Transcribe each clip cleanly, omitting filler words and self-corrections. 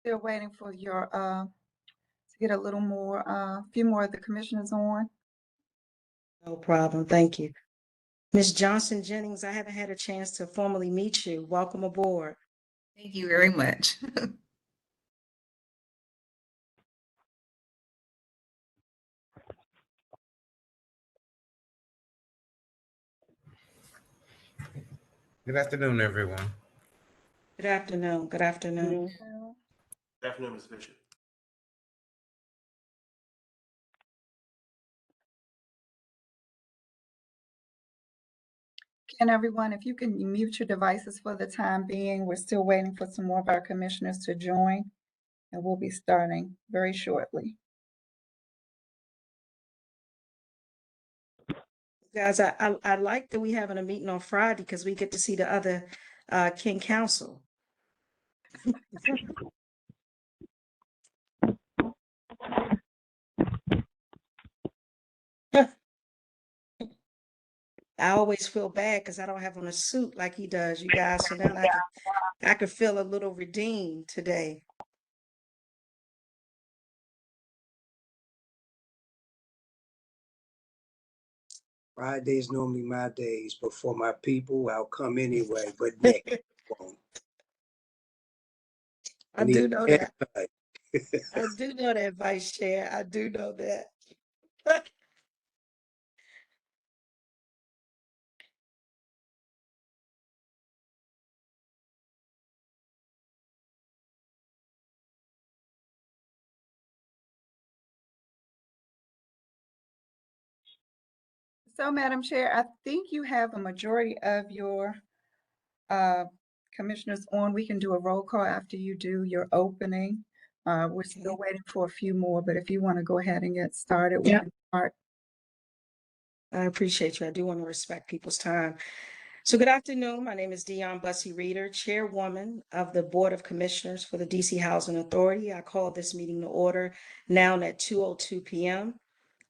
still waiting for your, to get a little more, few more of the commissioners on. No problem. Thank you. Ms. Johnson Jennings, I haven't had a chance to formally meet you. Welcome aboard. Thank you very much. Good afternoon, everyone. Good afternoon. Good afternoon. Good afternoon, Ms. Bishop. Can everyone, if you can mute your devices for the time being, we're still waiting for some more of our commissioners to join, and we'll be starting very shortly. Guys, I like that we having a meeting on Friday because we get to see the other King Council. I always feel bad because I don't have on a suit like he does, you guys. So now I could feel a little redeemed today. Fridays normally my days, but for my people, I'll come anyway, but next won't. I do know that. Haircut. I do know that, Vice Chair. I do know that. So, Madam Chair, I think you have a majority of your commissioners on. We can do a roll call after you do your opening. We're still waiting for a few more, but if you want to go ahead and get started, we can start. I appreciate you. I do want to respect people's time. So good afternoon. My name is Dion Bussey Reeder, Chairwoman of the Board of Commissioners for the DC Housing Authority. I call this meeting to order now at 2:02 p.m.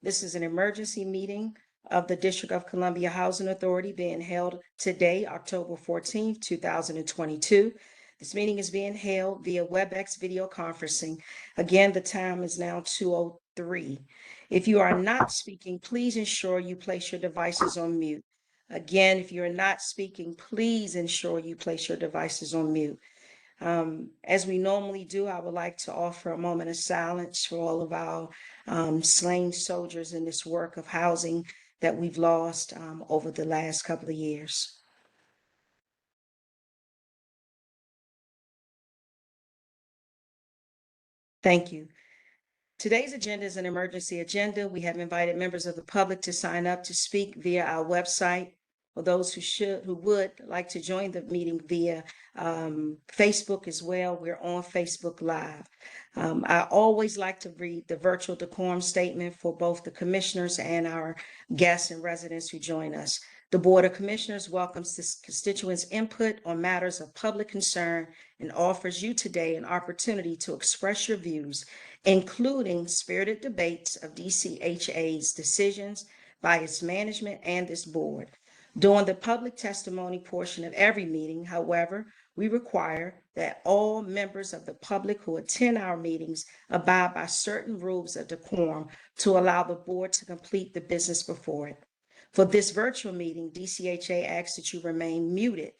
This is an emergency meeting of the District of Columbia Housing Authority being held today, October 14th, 2022. This meeting is being held via WebEx video conferencing. Again, the time is now 2:03. If you are not speaking, please ensure you place your devices on mute. Again, if you're not speaking, please ensure you place your devices on mute. As we normally do, I would like to offer a moment of silence for all of our slain soldiers in this work of housing that we've lost over the last couple of years. Thank you. Today's agenda is an emergency agenda. We have invited members of the public to sign up to speak via our website. For those who would like to join the meeting via Facebook as well, we're on Facebook Live. I always like to read the virtual decorum statement for both the commissioners and our guests and residents who join us. The Board of Commissioners welcomes this constituents' input on matters of public concern and offers you today an opportunity to express your views, including spirited debates of DCHA's decisions by its management and this board. During the public testimony portion of every meeting, however, we require that all members of the public who attend our meetings abide by certain rules of decorum to allow the board to complete the business before it. For this virtual meeting, DCHA asks that you remain muted.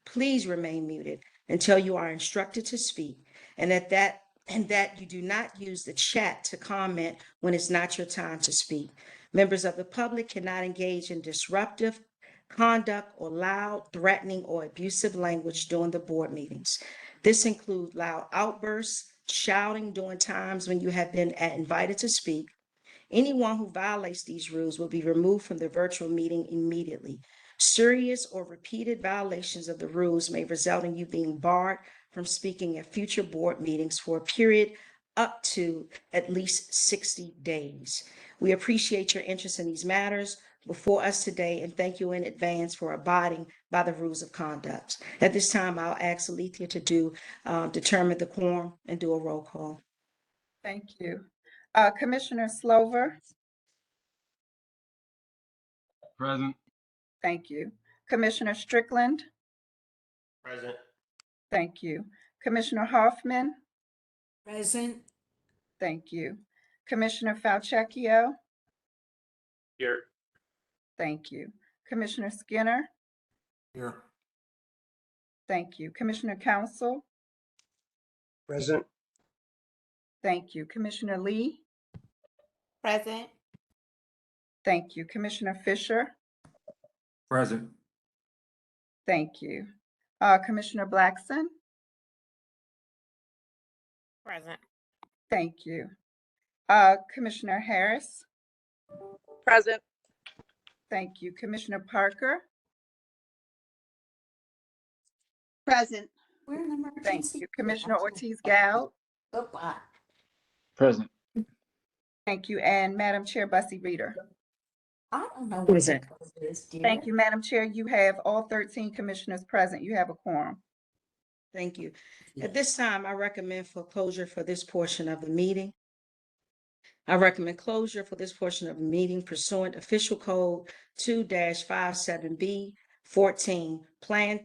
Please remain muted until you are instructed to speak, and that you do not use the chat to comment when it's not your time to speak. Members of the public cannot engage in disruptive conduct or loud, threatening, or abusive language during the board meetings. This includes loud outbursts, shouting during times when you have been invited to speak. Anyone who violates these rules will be removed from the virtual meeting immediately. Serious or repeated violations of the rules may result in you being barred from speaking at future board meetings for a period up to at least 60 days. We appreciate your interest in these matters before us today and thank you in advance for abiding by the rules of conduct. At this time, I'll ask Alethea to determine the quorum and do a roll call. Thank you. Commissioner Slover? Present. Thank you. Commissioner Strickland? Present. Thank you. Commissioner Hoffman? Present. Thank you. Commissioner Falchecchio? Here. Thank you. Commissioner Skinner? Here. Thank you. Commissioner Council? Present. Thank you. Commissioner Lee? Present. Thank you. Commissioner Fisher? Present. Thank you. Commissioner Blackson? Present. Thank you. Commissioner Harris? Present. Thank you. Commissioner Parker? Present. Thank you. Commissioner Ortiz-Gal? Goodbye. Present. Thank you. And Madam Chair Bussy Reader? I don't know Present. what this is, dear. Thank you, Madam Chair. You have all 13 commissioners present. You have a quorum. Thank you. At this time, I recommend for closure for this portion of the meeting. I recommend closure for this portion of the meeting pursuant official code 2-57B 14. Plan,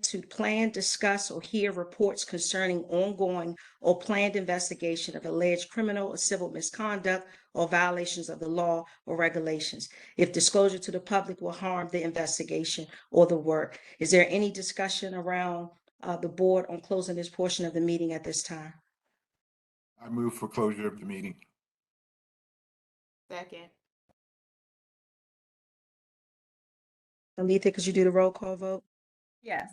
discuss, or hear reports concerning ongoing or planned investigation of alleged criminal or civil misconduct or violations of the law or regulations. If disclosure to the public will harm the investigation or the work. Is there any discussion around the board on closing this portion of the meeting at this time? I move for closure of the meeting. Second. Alethea, could you do the roll call vote? Yes.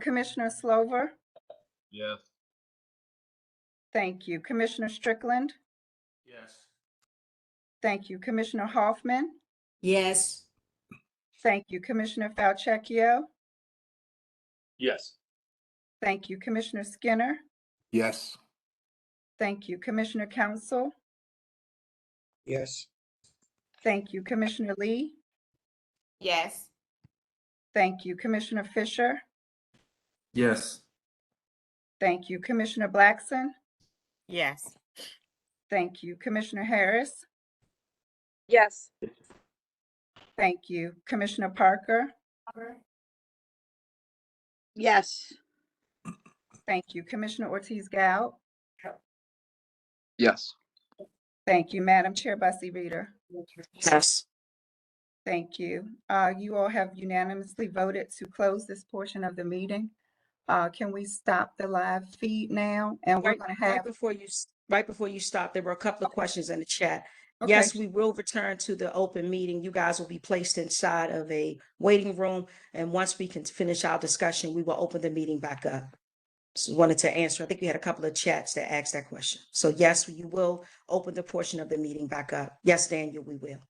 Commissioner Slover? Yes. Thank you. Commissioner Strickland? Yes. Thank you. Commissioner Hoffman? Yes. Thank you. Commissioner Falchecchio? Yes. Thank you. Commissioner Skinner? Yes. Thank you. Commissioner Council? Yes. Thank you. Commissioner Lee? Yes. Thank you. Commissioner Fisher? Yes. Thank you. Commissioner Blackson? Yes. Thank you. Commissioner Harris? Yes. Thank you. Commissioner Parker? Yes. Thank you. Commissioner Ortiz-Gal? Yes. Thank you. Madam Chair Bussy Reader? Yes. Thank you. You all have unanimously voted to close this portion of the meeting. Can we stop the live feed now? And we're going to Right have, before you stop, there were a couple of questions in the chat. okay, Yes, we will return to the open meeting. You guys will be placed inside of a waiting room. And once we can finish our discussion, we will open the meeting back up. So wanted to answer, I think we had a couple of chats that asked that question. So yes, you will open the portion of the meeting back up. Yes, Daniel, we will.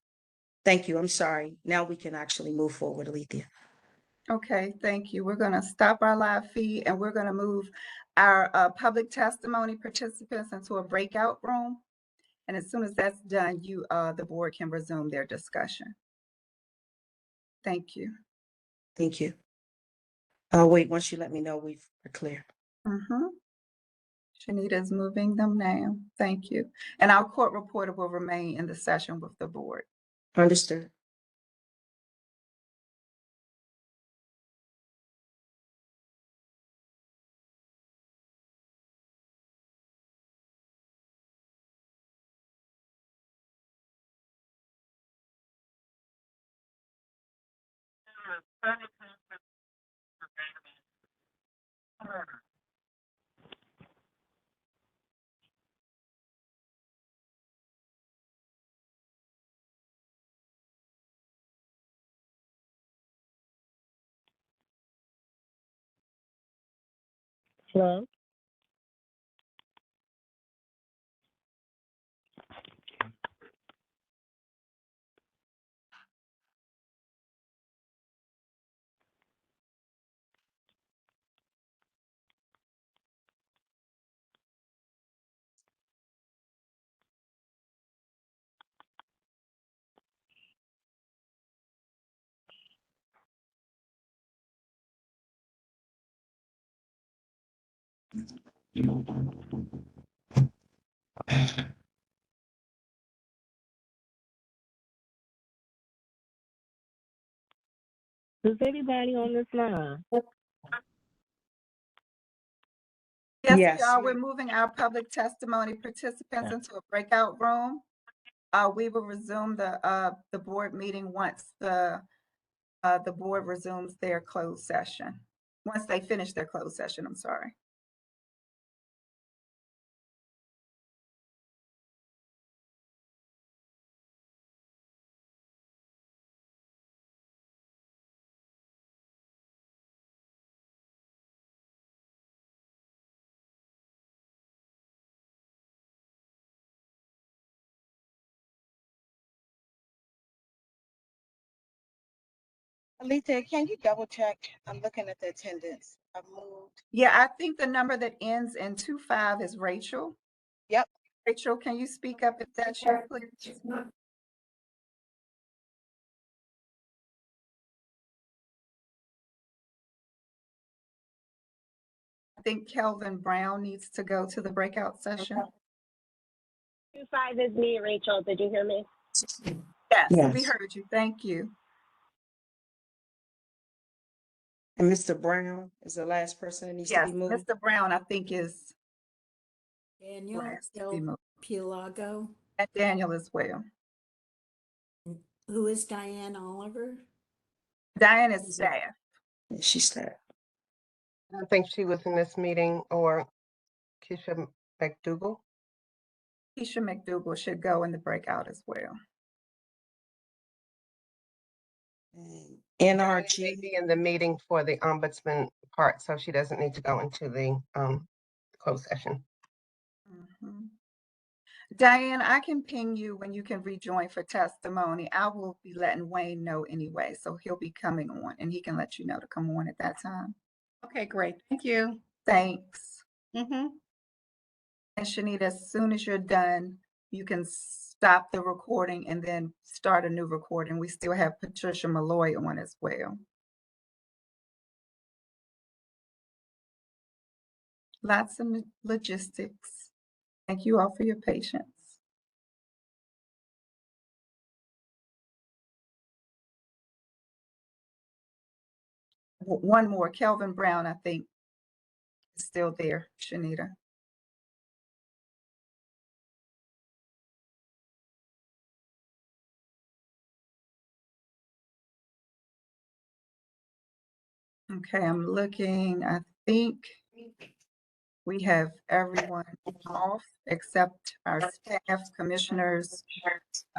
Thank you. I'm sorry. Now we can actually move forward, Alethea. okay, thank you. We're going to stop our live feed and we're going to move our public testimony participants into a breakout room. And as soon as that's done, the board can resume their discussion. Thank you. Thank you. Oh, wait, once you let me know, we're clear. Shanita is moving them now. Thank you. And our court reporter will remain in the session with the board. Understood. Hello? Is anybody on this line? Yes, we Yes. are. We're moving our public testimony participants into a breakout room. We will resume the board meeting once the board resumes their closed session. Once they finish their closed session, I'm sorry. Alita, can you double check? I'm looking at the attendance. I've moved. Yeah, I think the number that ends in 25 is Rachel. Yep. Rachel, can you speak up if that's you, please? I think Kelvin Brown needs to go to the breakout session. 25 is me, Rachel. Did you hear me? Yes, we Yes. heard you. Thank you. And Mr. Brown is the last person that needs to Yes, be moved. Mr. Brown, I think is Daniel last to be Del moved. Pilago. And Daniel as well. Who is Diane Oliver? Diane is staff. And she's there. I don't think she was in this meeting, or Keisha McDougal. Keisha McDougal should go in the breakout as well. And May NRG, be in the meeting for the ombudsman part, so she doesn't need to go into the closed session. Mhm. Diane, I can ping you when you can rejoin for testimony. I will be letting Wayne know anyway, so he'll be coming on and he can let you know to come on at that time. Okay, great. Thank you. Thanks. Mm-hmm. And Shanita, as soon as you're done, you can stop the recording and then start a new recording. We still have Patricia Malloy on as well. Lots of logistics. Thank you all for your patience. One more, Kelvin Brown, I think, is still there, Shanita. Okay, I'm looking, I think we have everyone off except our staff, commissioners,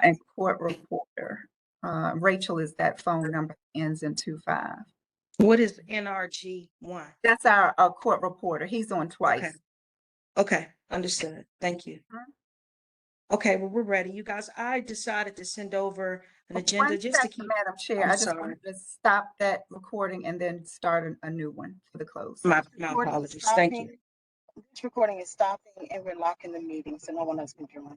and court reporter. Rachel is that phone number that ends in 25. what is NRG 1? That's our court reporter. He's on twice. Okay, understood. Thank you. Mhm. Okay, well, we're ready. You guys, I decided to send over an agenda One just to second, keep, Madam Chair, I'm I just sorry. wanted to stop that recording and then start a new one for the close. My Recording is apologies. Thank you. stopping. This recording is stopping and we're locking the meeting so no one else can join.